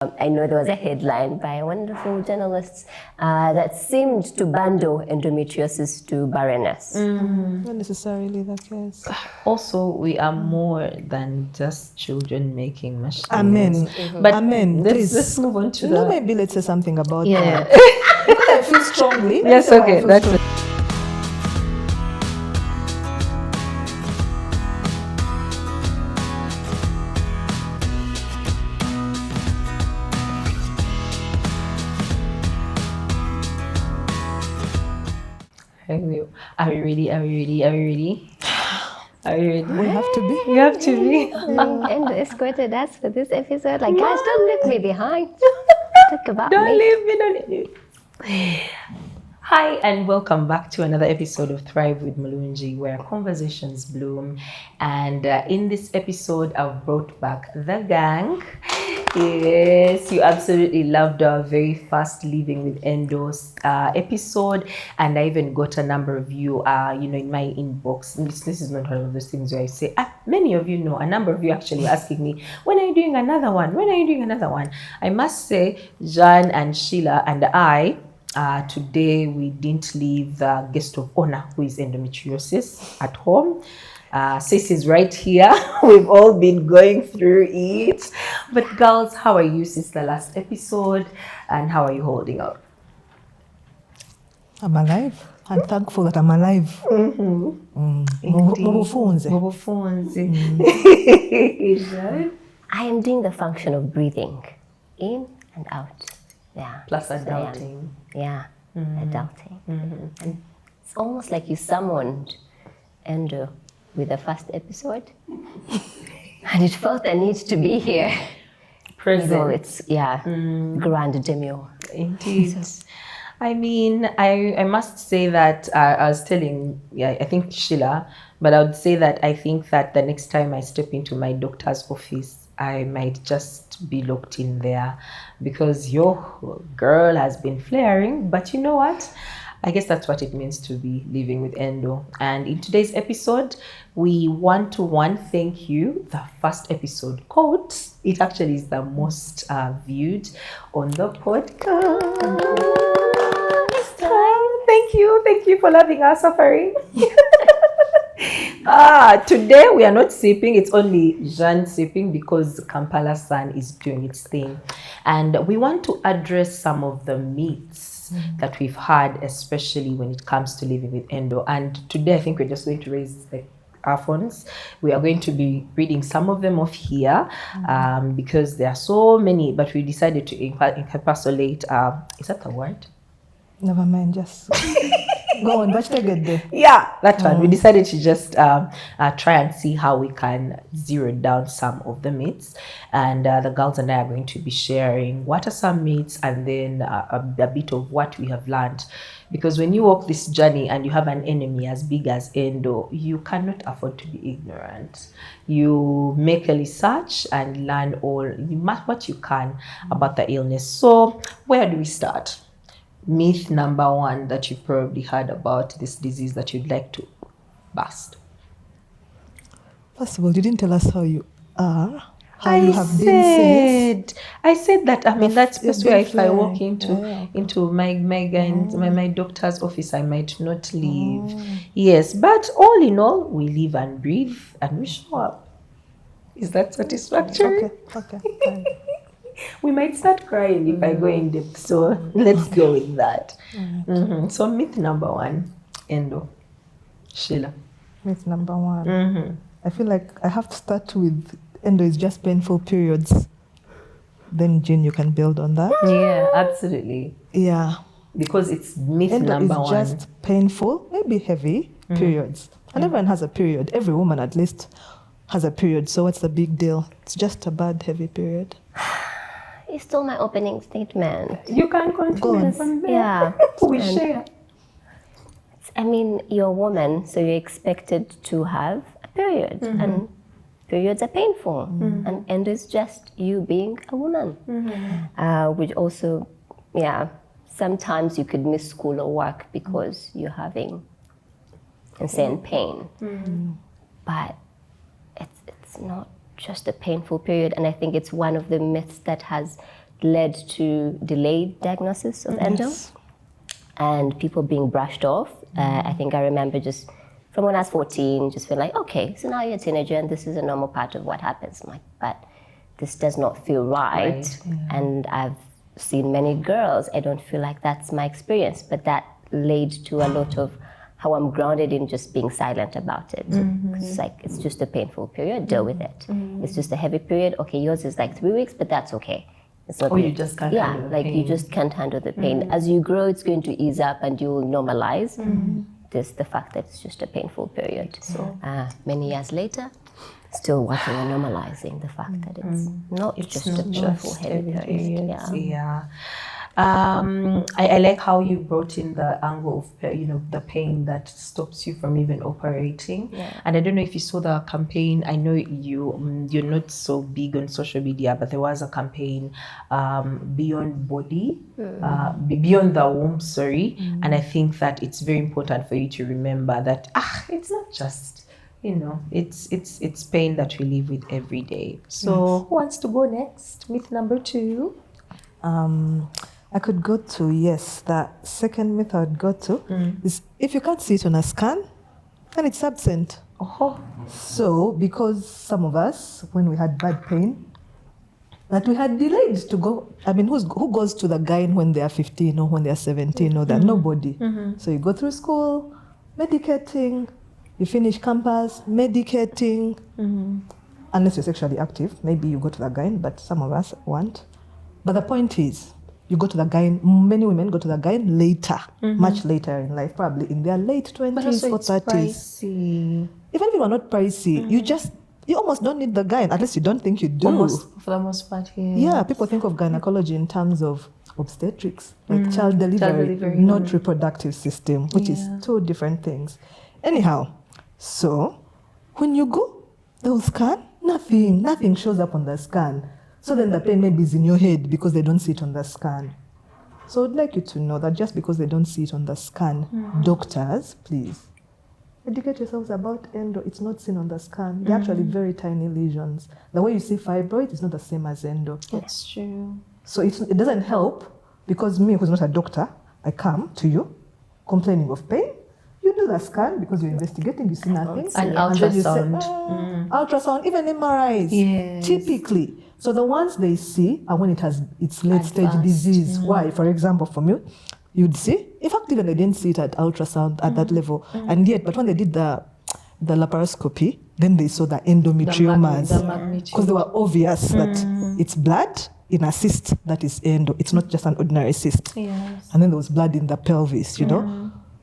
I know there was a headline by wonderful journalists that seemed to bundle endometriosis to barrenness. Not necessarily the case. Also, we are more than just children making machines. Amen. But Amen. let's move on to the... Maybe let's say something about Yeah. that. Because I feel strongly. Yes, That's why I okay. feel That's strongly. Are we ready? Are we ready? Are we ready? Are we ready? We have to be. We have to be. Endo escorted us for this episode. Like, guys, don't leave me behind. Talk about Don't me. leave me, don't leave me. Hi, and welcome back to another episode of Thrive With Mulungi, where conversations bloom. And in this episode, I've brought back the gang. Yes, you absolutely loved our very first Living with Endos episode, and I even got a number of you, in my inbox. This is not one of those things where I say, many of you know, a number of you actually asking me, when are you doing another one? When are you doing another one? I must say, Jan and Sheila and I, today we didn't leave the guest of honor, who is endometriosis, at home. Sis is right here. We've all been going through it. But girls, how are you since the last episode? And how are you holding up? I'm alive. I'm thankful that I'm alive. Mubufunze. I am doing the function of breathing in and out. Yeah. Plus adulting. Yeah, adulting. And it's almost like you summoned Endo with the first episode. And it felt the need to be here. Present. So it's, grand demure. Indeed. I mean, I must say that I was telling, I think Sheila, but I would say that I think that the next time I step into my doctor's office, I might just be locked in there because your girl has been flaring. But you know what? I guess that's what it means to be living with Endo. And in today's episode, we want to thank you. The first episode quote, it actually is the most viewed on the podcast. Thank you for loving our suffering. Today we are not sipping, it's only Jean sipping because Kampala Sun is doing its thing. And we want to address some of the myths that we've had, especially when it comes to living with Endo. And today I think we're just going to raise our phones. We are going to be reading some of them off here because there are so many, but we decided to encapsulate, is that the word? Never mind, just go on. Watch the good day. Yeah, that one. We decided to just try and see how we can zero down some of the myths. And the girls and I are going to be sharing what are some myths and then a bit of what we have learned. Because when you walk this journey and you have an enemy as big as Endo, you cannot afford to be ignorant. You make a research and learn what you can about the illness. So where do we start? Myth number one that you've probably heard about this disease that you'd like to bust. First of all, you didn't tell us how you are. I said that. I mean, that's just where if I walk into my doctor's office, I might not leave. Yes, but all in all, we live and breathe and we show up. Is that satisfactory? Okay. Fine. We might start crying if I go in depth, so let's go with that. So myth number one, Endo. Sheila. Myth number one. I feel like I have to start with Endo is just painful periods. Then, Jean, you can build on that. Yeah, absolutely. Yeah. Because it's myth Endo number is one. just painful, maybe heavy periods. And everyone has a period. Every woman at least has a period. So what's the big deal? It's just a bad, heavy period. You stole my opening statement. You can continue from there. Yeah. We share. I mean, you're a woman, so you're expected to have a period. And periods are painful. And Endo is just you being a woman. Which also, sometimes you could miss school or work because you're having insane pain. But it's not just a painful period, and I think it's one of the myths that has led to delayed diagnosis of endo and people being brushed off. I think I remember just from when I was 14, just feeling like, okay, so now you're a teenager and this is a normal part of what happens. I'm like, but this does not feel right. And I've seen many girls, I don't feel like that's my experience, but that led to a lot of how I'm grounded in just being silent about it. It's like, it's just a painful period, deal with it. It's just a heavy period. Okay, yours is like 3 weeks, but that's okay. It's not you just can't handle the pain. you just can't handle the pain. As you grow, it's going to ease up and you'll normalize the fact that it's just a painful period. So many years later, still working on normalizing the fact that it's not just a painful heavy period. I like how you brought in the angle of the pain that stops you from even operating. And I don't know if you saw the campaign. I know you're not so big on social media, but there was a campaign, Beyond Body, Beyond the Womb, and I think that it's very important for you to remember that it's not just it's pain that we live with every day. So who wants to go next? Myth number 2. I could go to, the second myth I would go to is if you can't see it on a scan, then it's absent. So, because some of us, when we had bad pain, that we had delayed to go, who goes to the gyne when they are 15 or when they are 17 or that? Nobody. So you go through school, medicating, you finish campus, medicating, unless you're sexually active, maybe you go to the gyne, but some of us won't. But the point is, you go to the gyne, many women go to the gyne later, much later in life, probably in their late 20s or 30s. Pricey. Even if you are not pricey, you almost don't need the gyne, unless you don't think you do. Almost, for the most part, Yeah, people think of gynecology in terms of obstetrics, like child delivery, not reproductive system, which is 2 different things. Anyhow, so when you go, they'll scan, nothing shows up on the scan. So then the pain maybe is in your head because they don't see it on the scan. So I'd like you to know that just because they don't see it on the scan, doctors, please, educate yourselves about endo. It's not seen on the scan. They're actually very tiny lesions. The way you see fibroid is not the same as endo. That's true. So it doesn't help because me, who's not a doctor, I come to you complaining of pain. You do the scan because you're investigating, you see nothing. And ultrasound. ultrasound. Ultrasound, even MRIs, typically. So the ones they see are when it's late-stage disease. Why? For example, for me, you'd see, in fact, even they didn't see it at ultrasound at that level. And yet, but when they did the laparoscopy, then they saw the endometriomas. Because they were obvious that it's blood in a cyst that is endo. It's not just an ordinary cyst. And then there was blood in the pelvis,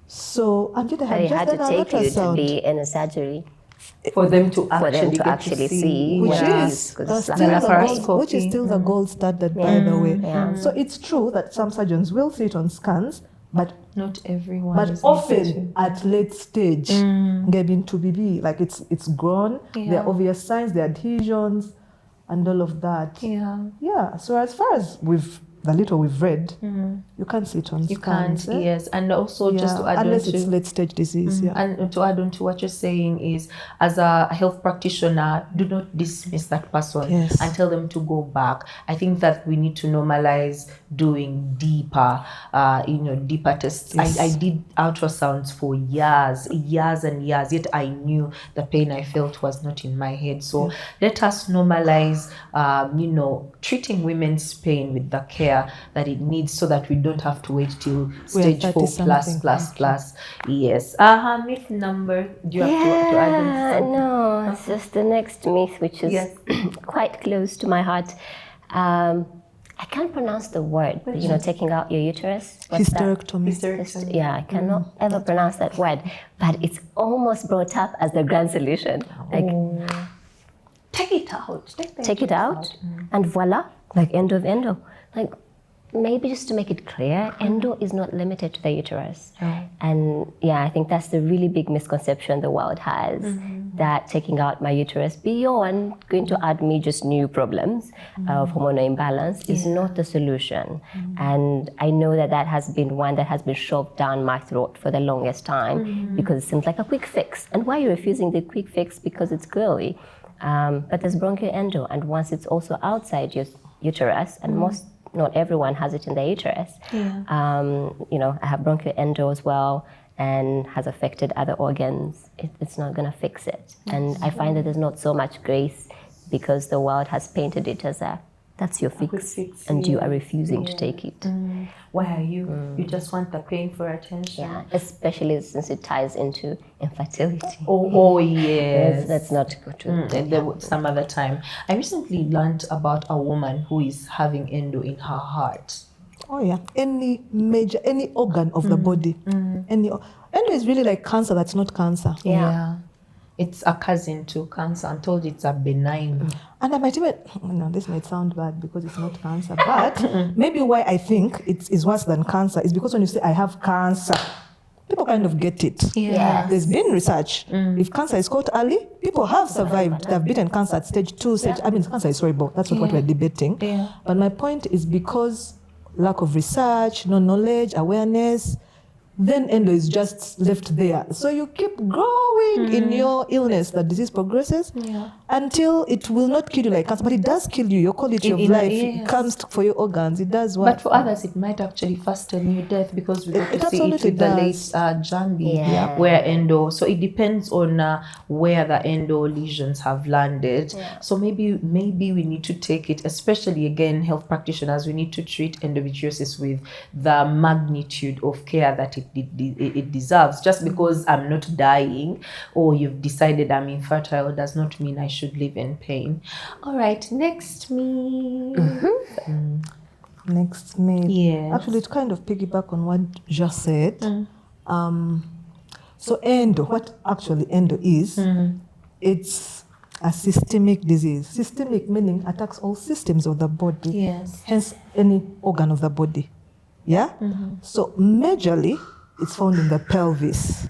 So, and yet they had to take you to be in a surgery for them to actually see which is still the gold standard, by the way. So it's true that some surgeons will see it on scans, but not everyone. But often at late stage, getting to BB, like it's grown. There are obvious signs, there are adhesions, and all of that. So as far as the little we've read, you can't see it on scans. You can't, yes. And also just to add unless it's late-stage disease, And to add on to what you're saying is, as a health practitioner, do not dismiss that person and tell them to go back. I think that we need to normalize doing deeper tests. I did ultrasounds for years and years, yet I knew the pain I felt was not in my head. So let us normalize, treating women's pain with the care that it needs, so that we don't have to wait till stage 4 plus. Yes. Myth number. Do you have to add something? No, it's just the next myth, which is quite close to my heart. I can't pronounce the word, but, taking out your uterus. Hysterectomy. Yeah, I cannot ever pronounce that word, but it's almost brought up as the grand solution. Take it out. Take it out, and voila, like end of endo. Like, maybe just to make it clear, endo is not limited to the uterus. And I think that's the really big misconception the world has, that taking out my uterus beyond going to add me just new problems of hormonal imbalance is not the solution. And I know that has been one that has been shoved down my throat for the longest time, because it seems like a quick fix. And why are you refusing the quick fix? Because it's girly. But there's bronchial endo, and once it's also outside your uterus, and most not everyone has it in their uterus. Yeah. You know, I have bronchial endo as well, and has affected other organs. It's not going to fix it. And I find that there's not so much grace because the world has painted it as that's your fix, and you are refusing to take it. Why are you? You just want the pain for attention. Yeah, especially since it ties into infertility. Oh yes. That's not good. Some other time. I recently learned about a woman who is having endo in her heart. Oh yeah, any organ of the body, endo is really like cancer. That's not cancer. Yeah. It's a cousin to cancer. I'm told it's a benign. And I might even, this might sound bad because it's not cancer, but maybe why I think it is worse than cancer is because when you say I have cancer, people kind of get it. Yeah. There's been research. If cancer is caught early, people have survived. They've beaten cancer at stage 2, cancer is horrible. That's not what we're debating. Yeah. But my point is because lack of research, no knowledge, awareness, then endo is just left there. So you keep growing in your illness. The disease progresses until it will not kill you like cancer, but it does kill you. Your quality of life it comes for your organs. It does what? But for others, it might actually fasten your death because we got to see it with the late Jambi, where endo. So it depends on where the endo lesions have landed. Yeah. So maybe we need to take it, especially again, health practitioners. We need to treat endometriosis with the magnitude of care that it deserves. Just because I'm not dying or you've decided I'm infertile does not mean I should live in pain. All right, next myth. Next myth. Yes. Actually, to kind of piggyback on what Jean said. So endo, what actually endo is, it's a systemic disease. Systemic meaning attacks all systems of the body. Yes. Hence, any organ of the body. Yeah? So majorly, it's found in the pelvis.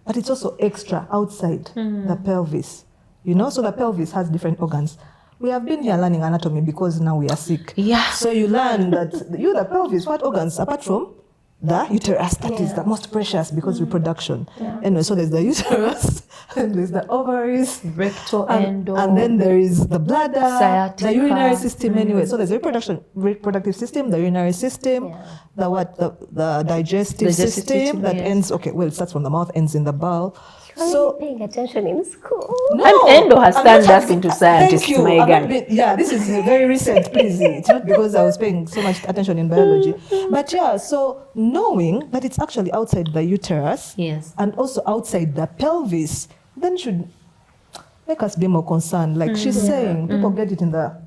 But it's also extra outside the pelvis. You know, so the pelvis has different organs. We have been here learning anatomy because now we are sick. Yeah. So you learn that the pelvis, what organs apart from the uterus, that is the most precious because reproduction. Anyway, so there's the uterus, and there's the ovaries, rectal endo, and then there is the bladder, sciatica, the urinary system. Anyway, so there's the reproductive system, the urinary system, the digestive system that ends. Okay, well, it starts from the mouth, ends in the bowel. So paying attention in school. No, and endo has turned us into scientists, Megan. This is very recent, please. It's not because I was paying so much attention in biology. But so knowing that it's actually outside the uterus and also outside the pelvis, then should make us be more concerned. Like she's saying, people get it in the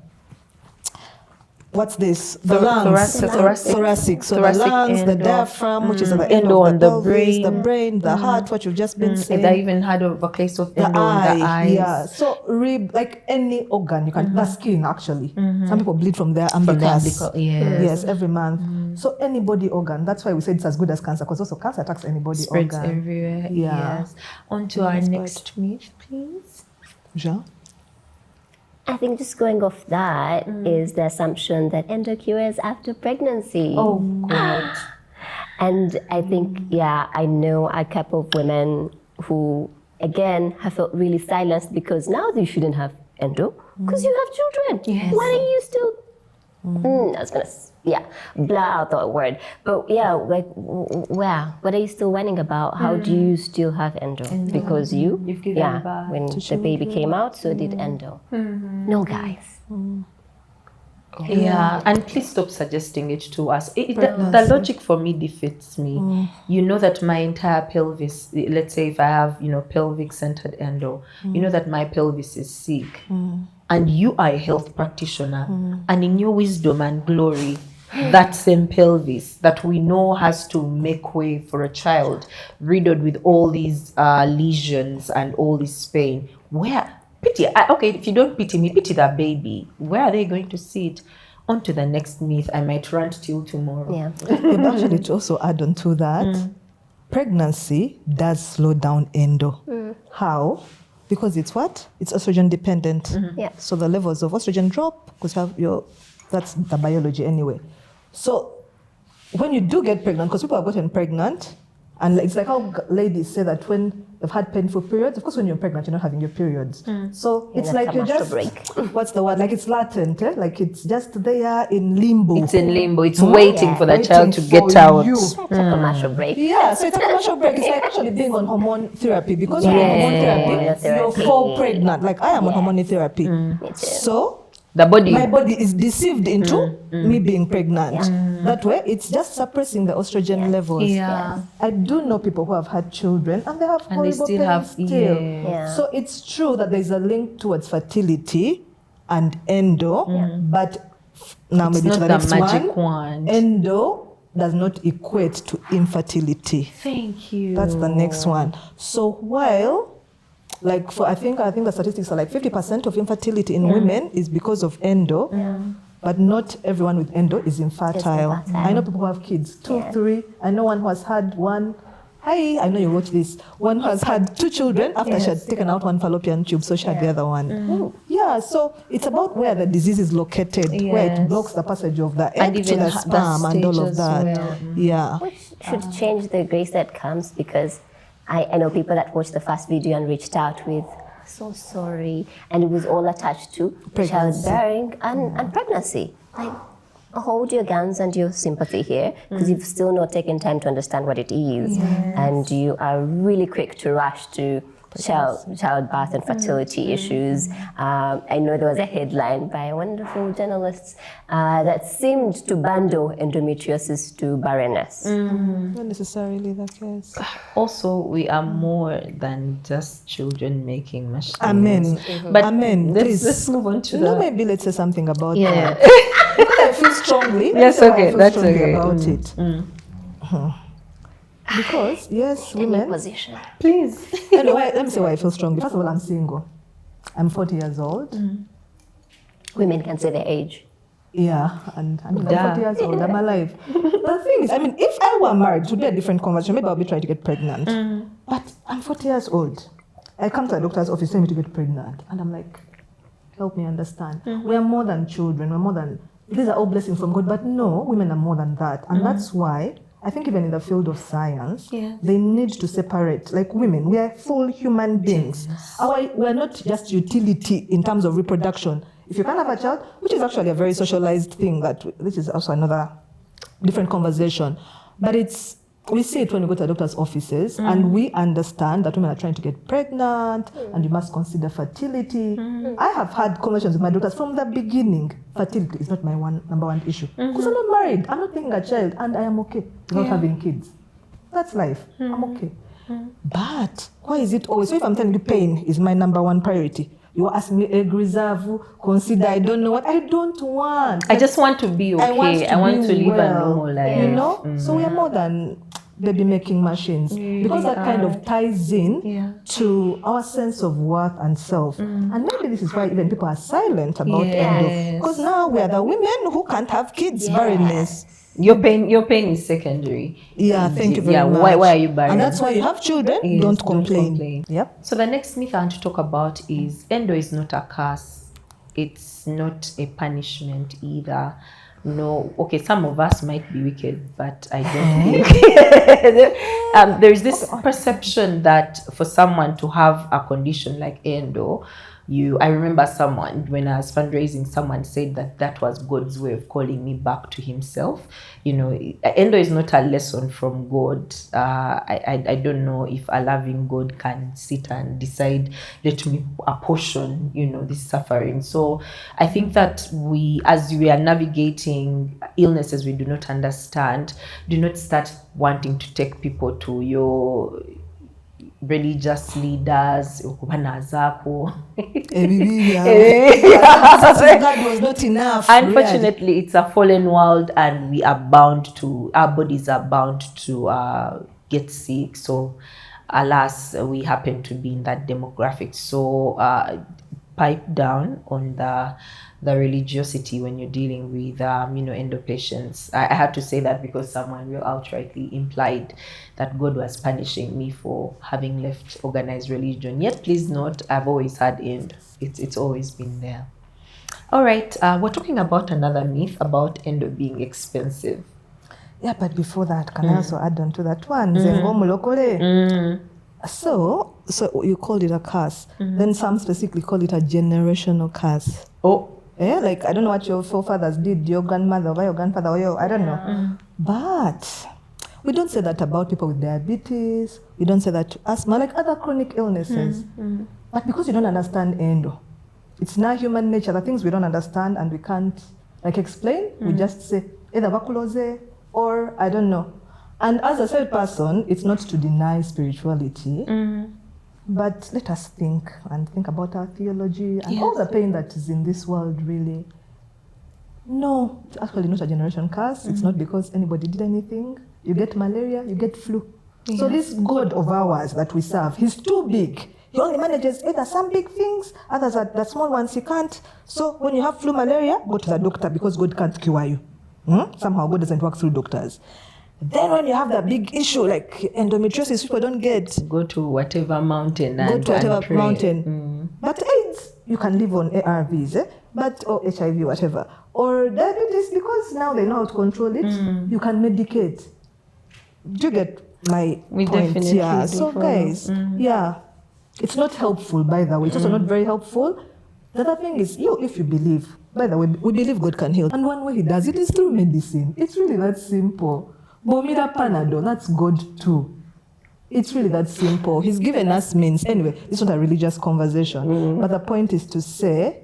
what's this? The lungs, thoracic. So the lungs, the diaphragm, which is at the end of the pelvis, the brain, the heart, what you've just been saying. I even had a case of endo in the eyes. Yeah, so like any organ, you can, the skin actually. Some people bleed from their umbilicus. Yes, every month. So any body organ, that's why we said it's as good as cancer, because also cancer attacks any body organ. Spreads everywhere. Yeah. Yes. On to our next myth, please. Jean? I think just going off that is the assumption that endo cures after pregnancy. Oh, God. And I think, I know a couple of women who, again, have felt really silenced because now you shouldn't have endo because you have children. Yes. Why are you still... I was gonna, blah out the word. But like, what are you still whining about? How do you still have endo? Because you've given birth when the baby came out, so did endo. No, guys. And please stop suggesting it to us. The logic for me defeats me. You know that my entire pelvis, let's say if I have, pelvic centered endo, you know that my pelvis is sick. And you are a health practitioner, and in your wisdom and glory, that same pelvis that we know has to make way for a child riddled with all these lesions and all this pain, if you don't pity me, pity that baby. Where are they going to see it? On to the next myth. I might rant till tomorrow. Actually, to also add on to that, pregnancy does slow down endo. How? Because it's what? It's estrogen dependent. So the levels of estrogen drop because that's the biology anyway. So when you do get pregnant, because people have gotten pregnant And it's like how ladies say that when they've had painful periods, of course, when you're pregnant, you're not having your periods. So it's like you're just, what's the word? Like it's latent, like it's just there in limbo. It's in limbo. It's waiting for the child to get out. It's a commercial break. Yeah, so it's a commercial break. It's like actually being on hormone therapy because when you're on hormone therapy, you're fall pregnant. Like I am on hormone therapy. So my body is deceived into me being pregnant. That way, it's just suppressing the estrogen levels. I do know people who have had children and they have horrible pain still. So it's true that there's a link towards fertility and endo, but now maybe to the next one. Endo does not equate to infertility. Thank you. That's the next one. So while like I think the statistics are like 50% of infertility in women is because of endo, but not everyone with endo is infertile. I know people who have kids, 2, 3. I know one who has had one. Hi, I know you watch this. One who has had 2 children after she had taken out one fallopian tube, so she had the other one. Yeah, so it's about where the disease is located, where it blocks the passage of the egg to the sperm and all of that. Which should change the grace that comes, because I know people that watched the first video and reached out with, so sorry, and it was all attached to childbearing and pregnancy. Like, hold your guns and your sympathy here, because you've still not taken time to understand what it is, and you are really quick to rush to childbirth and fertility issues. I know there was a headline by a wonderful journalist that seemed to bundle endometriosis to barrenness. Not necessarily the case. Also, we are more than just children making machines. Amen. But Amen. let's move on to maybe let's say something about that. I feel strongly. Yes, okay, that's okay. About it. Because women. Position. Please. Anyway, let me say why I feel strongly. First of all, I'm single. I'm 40 years old. Women can say their age. Yeah, and I'm 40 years old. I'm alive. The thing is, if I were married, it would be a different conversation. Maybe I'll be trying to get pregnant. But I'm 40 years old. I come to a doctor's office telling me to get pregnant, and I'm like, help me understand. We are more than children. We're more than. These are all blessings from God. But no, women are more than that, and that's why. I think even in the field of science, they need to separate. Like women, we are full human beings. We're not just utility in terms of reproduction. If you can't have a child, which is actually a very socialized thing, this is also another different conversation. But we see it when we go to the doctor's offices, and we understand that women are trying to get pregnant, and you must consider fertility. I have had conversations with my doctors from the beginning. Fertility is not my number one issue. Because I'm not married, I'm not taking a child, and I am okay without having kids. That's life. I'm okay. But why is it always, so if I'm telling you pain is my number one priority, you ask me, egg reserve, consider, I don't know what. I don't want. I just want to be okay. I want to live a normal life. You know? So we are more than baby making machines. Because that kind of ties in to our sense of worth and self. And maybe this is why even people are silent about endo. Because now we are the women who can't have kids, barrenness. Your pain is secondary. Yeah, thank you very much. Why are you barren? And that's why you have children. Don't complain. Yep. So the next myth I want to talk about is endo is not a curse. It's not a punishment either. No, okay, some of us might be wicked, but I don't think. There is this perception that for someone to have a condition like endo, I remember someone, when I was fundraising, someone said that was God's way of calling me back to himself. Endo is not a lesson from God. I don't know if a loving God can sit and decide, let me apportion, this suffering. So I think that as we are navigating illnesses we do not understand, do not start wanting to take people to your religious leaders. God was not enough. Unfortunately, it's a fallen world, and our bodies are bound to get sick. So alas, we happen to be in that demographic. So pipe down on the religiosity when you're dealing with endo patients. I had to say that because someone real outrightly implied that God was punishing me for having left organized religion. Yet please note, I've always had endo. It's always been there. All right, we're talking about another myth about endo being expensive. Yeah, but before that, can I also add on to that one? Zengo mulokole. So you called it a curse. Then some specifically call it a generational curse. Oh. Yeah, like I don't know what your forefathers did, your grandmother or your grandfather or your, I don't know. But we don't say that about people with diabetes. We don't say that to asthma, like other chronic illnesses. But because you don't understand endo, it's not human nature. The things we don't understand and we can't like explain, we just say either bakuloze or I don't know. And as a third person, it's not to deny spirituality, but let us think about our theology and all the pain that is in this world, really. No, it's actually not a generation curse. It's not because anybody did anything. You get malaria, you get flu. So this God of ours that we serve, he's too big. He only manages either some big things, others are the small ones he can't. So when you have flu, malaria, go to the doctor because God can't cure you. Somehow God doesn't work through doctors. Then when you have the big issue like endometriosis, people don't get. Go to whatever mountain Go pray. mountain. But AIDS, you can live on ARVs, but or HIV, whatever. Or diabetes, because now they know how to control it, you can medicate. Do you get my We point? definitely Yeah. do So follow. guys, yeah, it's not helpful, by the way. It's also not very helpful. The other thing is, if you believe, by the way, we believe God can heal. And one way he does it is through medicine. It's really that simple. Bomira Panado, that's God too. It's really that simple. He's given us means. Anyway, it's not a religious conversation. But the point is to say,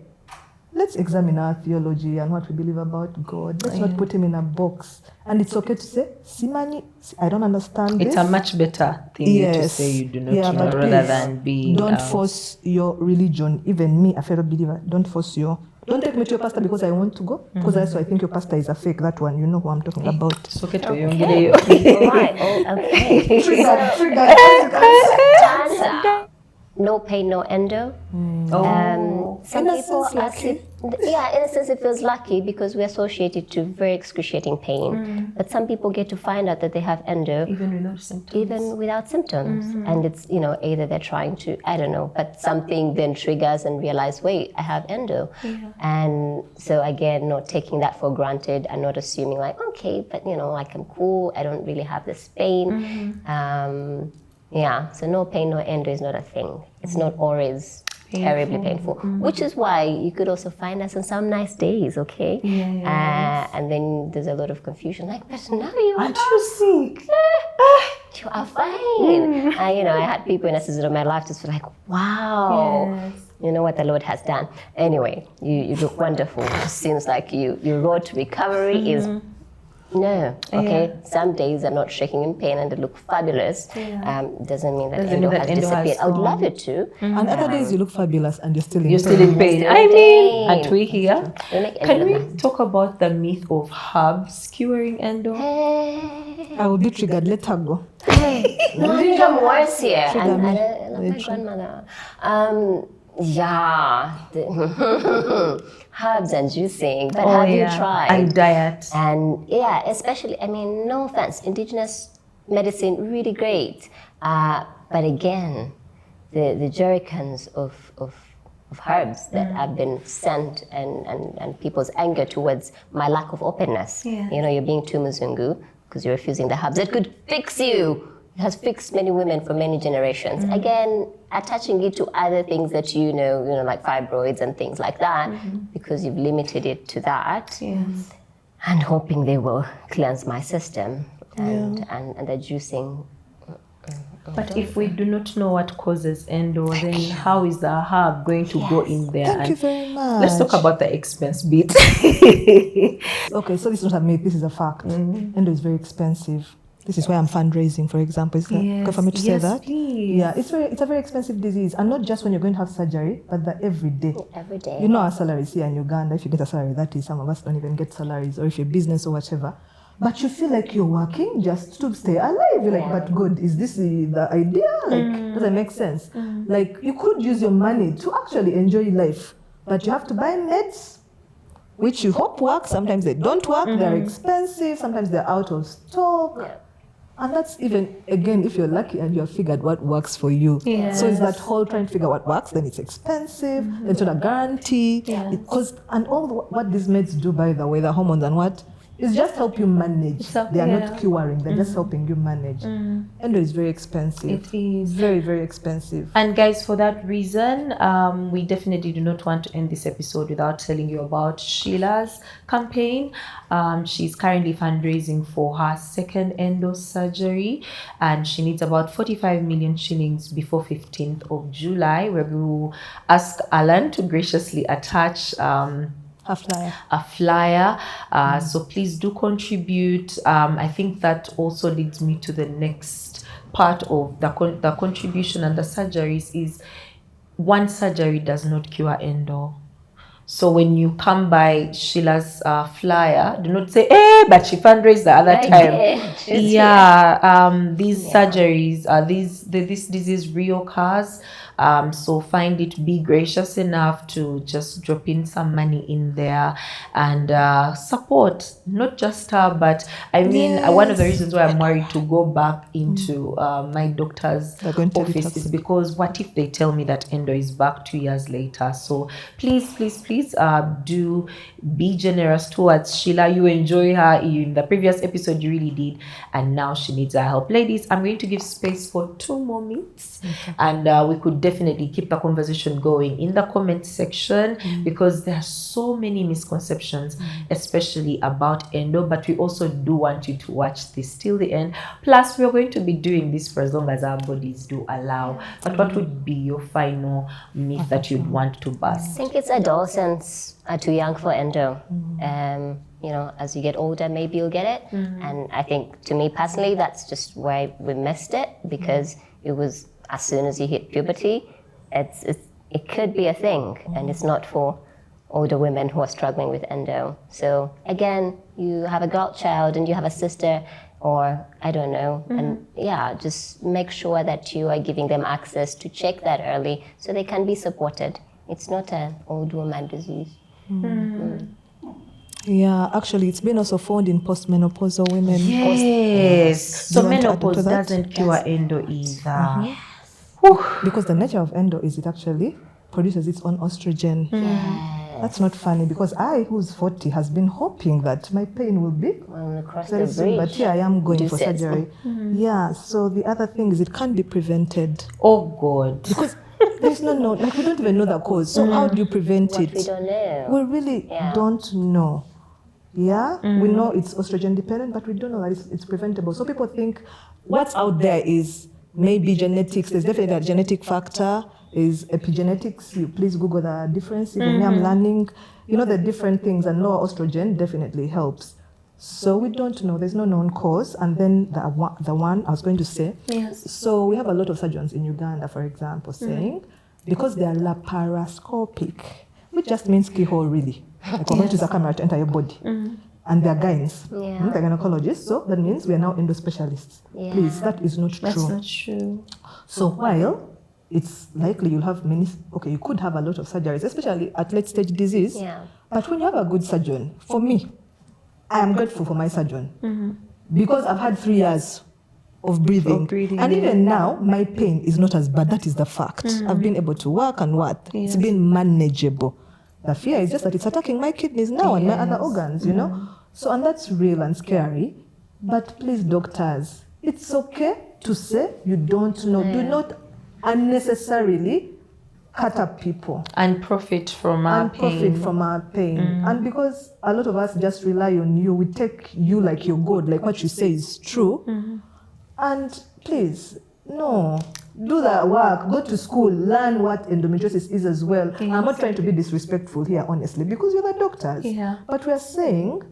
let's examine our theology and what we believe about God. Let's not put him in a box. And it's okay to say, Simani, I don't understand this. It's a much better thing to say you do not know but rather please, than being don't force your religion. Even me, a fellow believer, don't force your. Don't take me to your pastor because I want to go. Because also I think your pastor is a fake. That one, you know who I'm talking about. It's okay to Okay. Right. Oh, okay. Triggered. Tanda. No pain, no endo. Some people actually, in a sense it feels lucky because we associate it to very excruciating pain. But some people get to find out that they have endo even without symptoms. And it's, either they're trying to, I don't know, but something then triggers and realize, wait, I have endo. And so again, not taking that for granted and not assuming like, okay, but like I'm cool, I don't really have this pain. So no pain, no endo is not a thing. It's not always terribly painful, which is why you could also find us on some nice days, okay? And then there's a lot of confusion, like, but now you aren't you sick? You are fine. I had people in a season of my life just like, wow, you know what the Lord has done. Anyway, you look wonderful. It seems like your road to recovery is. No, okay. Some days I'm not shaking in pain and they look fabulous. Doesn't mean that endo has disappeared. I would love it to. And other days you look fabulous and you're still in pain. You're still in pain. I mean, aren't we here? Can we we talk about the myth of herbs curing endo? I will be triggered. Let her go. No, I'm worse here. Trigger And me. I love my grandmother. Herbs and juicing, but have you tried? And diet. And especially, no offense, indigenous medicine, really great. But again, the jerrycans of herbs that have been sent and people's anger towards my lack of openness. You're being too muzungu because you're refusing the herbs that could fix you. It has fixed many women for many generations. Again, attaching it to other things that you know like fibroids and things like that, because you've limited it to that, and hoping they will cleanse my system and the juicing. But if we do not know what causes endo, then how is the herb going to go in there? Thank you very much. Let's talk about the expense bit. Okay, so this is not a myth, this is a fact. Endo is very expensive. This is why I'm fundraising, for example. Is that okay for me to say that? Please. Yeah, it's a very expensive disease, and not just when you're going to have surgery, but the every day. Every day. You know our salaries here in Uganda. If you get a salary, that is, some of us don't even get salaries, or if you're business or whatever. But you feel like you're working just to stay alive. You're like, but God, is this the idea? Like, doesn't make sense. Like, you could use your money to actually enjoy life, but you have to buy meds, which you hope work. Sometimes they don't work. They're expensive. Sometimes they're out of stock. And that's even, again, if you're lucky and you've figured what works for you. So it's that whole trying to figure out what works, then it's expensive, then it's not a guarantee. And all what these meds do, by the way, the hormones and what, It's just help you manage. They are yeah. not curing. They're just helping you manage. Endo is very expensive. It is. Very, very expensive. And guys, for that reason, we definitely do not want to end this episode without telling you about Sheila's campaign. She's currently fundraising for her second endo surgery, and she needs about 45 million shillings before 15th of July, where we will ask Alan to graciously attach a flyer. So please do contribute. I think that also leads me to the next part of the contribution and the surgeries is one surgery does not cure endo. So when you come by Sheila's flyer, do not say, "Hey, but she fundraised the other time." These surgeries, this disease reoccurs. So find it, be gracious enough to just drop in some money in there and support not just her, but I mean, one of the reasons why I'm worried to go back into my doctor's office is because what if they tell me that endo is back 2 years later? So please, do be generous towards Sheila. You enjoy her. In the previous episode, you really did, and now she needs our help. Ladies, I'm going to give space for 2 more minutes, and we could definitely keep the conversation going in the comment section because there are so many misconceptions, especially about endo, but we also do want you to watch this till the end. Plus, we're going to be doing this for as long as our bodies do allow. But what would be your final myth that you'd want to bust? I think it's adolescents are too young for endo. You know, as you get older, maybe you'll get it. And I think, to me personally, that's just where we missed it, because it was as soon as you hit puberty, it could be a thing, and it's not for older women who are struggling with endo. So again, you have a girl child and you have a sister, or I don't know, and just make sure that you are giving them access to check that early so they can be supported. It's not an old woman disease. Yeah, actually, it's been also found in postmenopausal women. Yes. So menopause doesn't cure endo either. Because the nature of endo is it actually produces its own estrogen. That's not funny, because I, who's 40, has been hoping that my pain will be Across the bridge. but here I am going for surgery. Yeah, so the other thing is it can't be prevented. Oh God. Because there's we don't even know the cause. So how do you prevent it? We don't know. We really don't know. Yeah, we know it's estrogen dependent, but we don't know that it's preventable. So people think what's out there is maybe genetics. There's definitely a genetic factor. Is epigenetics. You please Google the difference. Even me, I'm learning, the different things, and lower estrogen definitely helps. So we don't know. There's no known cause. And then the one I was going to say. Yes. So we have a lot of surgeons in Uganda, for example, saying because they are laparoscopic, which just means keyhole really. Like we're going to use a camera to enter your body. And they're gynes, they're gynecologists. So that means we are now endo specialists. Please, that is not true. That's not true. So while it's likely you'll have you could have a lot of surgeries, especially at late stage disease. But when you have a good surgeon, for me, I am grateful for my surgeon because I've had 3 years of breathing. And even now, my pain is not as bad. That is the fact. I've been able to work and what? It's been manageable. The fear is just that it's attacking my kidneys now and my other organs, So, and that's real and scary. But please, doctors, it's okay to say you don't know. Do not unnecessarily cut up people and profit from our pain. And because a lot of us just rely on you, we take you like you're good, like what you say is true. And please, no, do that work, go to school, learn what endometriosis is as well. I'm not trying to be disrespectful here, honestly, because you're the doctors. But we're saying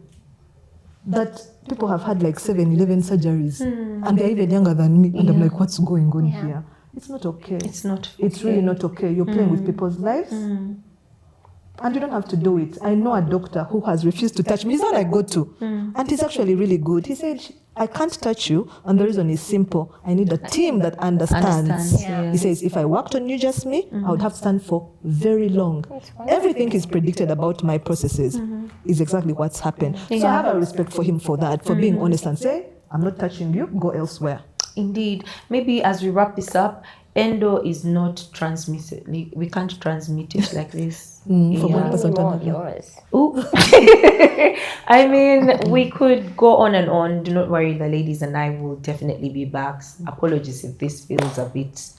that people have had like 7, 11 surgeries and they're even younger than me. And I'm like, what's going on here? It's not okay. It's really not okay. You're playing with people's lives. And you don't have to do it. I know a doctor who has refused to touch me. He's the one I go to. And he's actually really good. He said, I can't touch you. And the reason is simple. I need a team that understands. He says, if I worked on you, just me, I would have to stand for very long. Everything is predicted about my processes is exactly what's happened. So I have a respect for him for that, for being honest and say, I'm not touching you, go elsewhere. Indeed. Maybe as we wrap this up, Endo is not transmitted. We can't transmit it like this. From one Give person me to more of another. yours. Ooh. I mean, we could go on and on. Do not worry, the ladies and I will definitely be back. Apologies if this feels a bit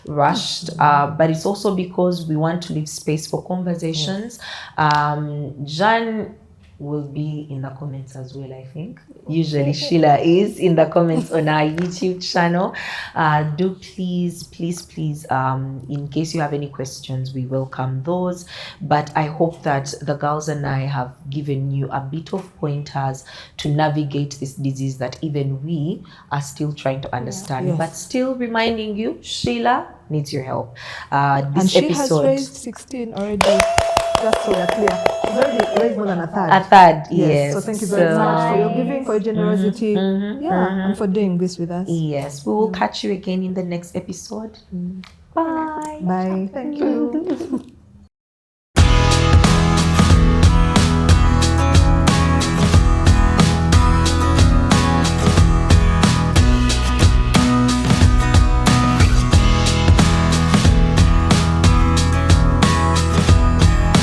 rushed, but it's also because we want to leave space for conversations. Jan will be in the comments as well, I think. Usually Sheila is in the comments on our YouTube channel. Do please, in case you have any questions, we welcome those. But I hope that the girls and I have given you a bit of pointers to navigate this disease that even we are still trying to understand. Yes. But still reminding you, Sheila needs your help. And she has raised 16 already. Just so we're clear. She's already raised more than a third. A third, yes. So thank you very much for your giving, for your generosity. And for doing this with us. Yes, we will catch you again in the next episode. Bye. Bye. Thank you.